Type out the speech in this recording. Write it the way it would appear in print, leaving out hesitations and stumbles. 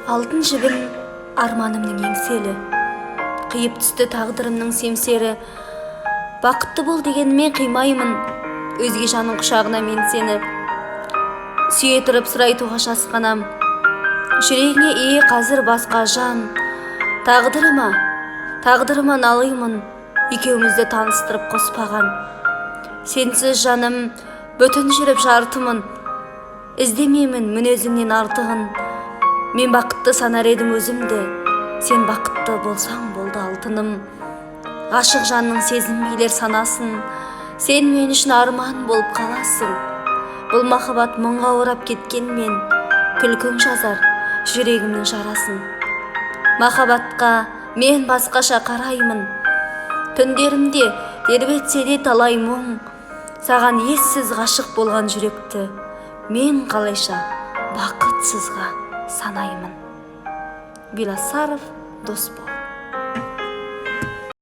Алтын жібін арманымның еңселі, қиып түсті тағдырымның семсері. Бақытты бол дегенмен қимаймын, өзге жаның құшағына мен сені. Сүйе тұрып сұрайтуға жасқанам, жүрегіңе қазір басқа жан. Тағдырыма налимын, екеумізді таныстырып қоспаған. Сенсіз жаным бүтін жүріп жартымын, іздемеймін мінезіңнен артығын. Мен бақытты санар едім өзімді, сен бақытты болсаң болды алтыным. Ғашық жанның сезім билер санасын, сен мен үшін арман болып қаласың. Бұл махаббат мұңға орап кеткенмен, күлкің жазар жүрегімнің жарасын. Махаббатқа мен басқаша қараймын, түндерімде тербетсе де талай мұң. Саған ессіз ғашық болған жүректі мен қалайша бақытсызға санаймын. Беласаров Досбол.